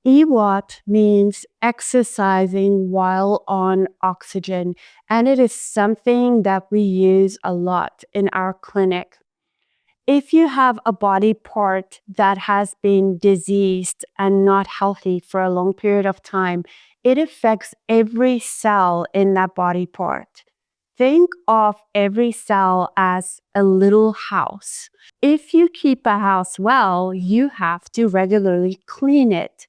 EWOT means exercising while on oxygen, and it is something that we use a lot in our clinic. If you have a body part that has been diseased and not healthy for a long period of time, it affects every cell in that body part. Think of every cell as a little house. If you keep a house well, you have to regularly clean it.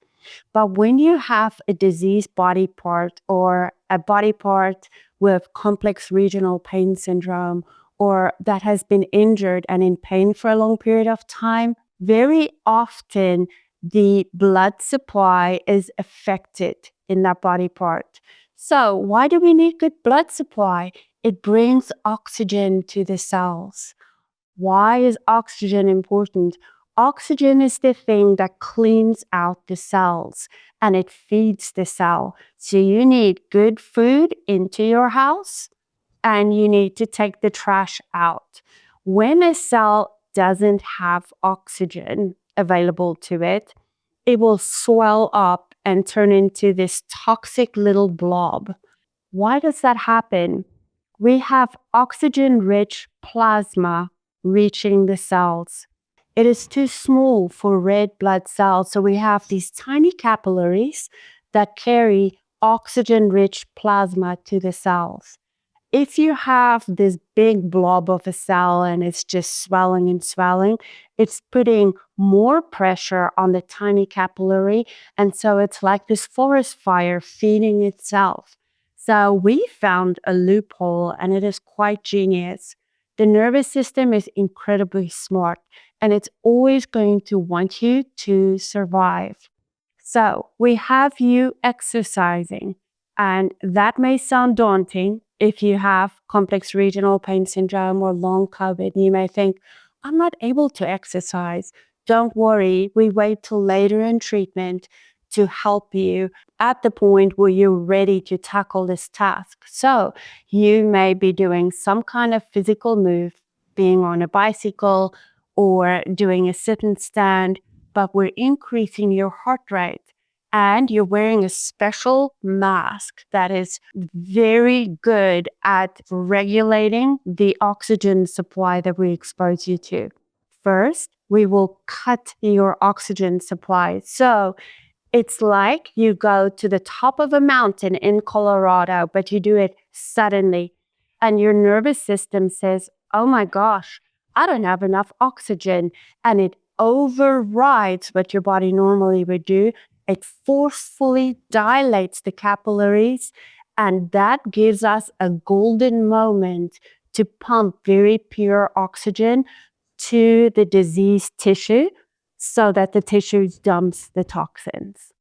But when you have a diseased body part or a body part with complex regional pain syndrome or that has been injured and in pain for a long period of time, very often the blood supply is affected in that body part. So why do we need good blood supply? It brings oxygen to the cells. Why is oxygen important? Oxygen is the thing that cleans out the cells and it feeds the cell. So you need good food into your house and you need to take the trash out. When a cell doesn't have oxygen available to it, it will swell up and turn into this toxic little blob. Why does that happen? We have oxygen-rich plasma reaching the cells. It is too small for red blood cells, so we have these tiny capillaries that carry oxygen-rich plasma to the cells. If you have this big blob of a cell and it's just swelling and swelling, it's putting more pressure on the tiny capillary, and so it's like this forest fire feeding itself. So we found a loophole, and it is quite genius. The nervous system is incredibly smart, and it's always going to want you to survive. So we have you exercising, and that may sound daunting if you have complex regional pain syndrome or long COVID. You may think, I'm not able to exercise. Don't worry, we wait till later in treatment to help you at the point where you're ready to tackle this task. So you may be doing some kind of physical move, being on a bicycle or doing a sit and stand, but we're increasing your heart rate. And you're wearing a special mask that is very good at regulating the oxygen supply that we expose you to. First, we will cut your oxygen supply. So it's like you go to the top of a mountain in Colorado, but you do it suddenly. And your nervous system says, oh my gosh, I don't have enough oxygen. And it overrides what your body normally would do. It forcefully dilates the capillaries, and that gives us a golden moment to pump very pure oxygen to the diseased tissue so that the tissue dumps the toxins.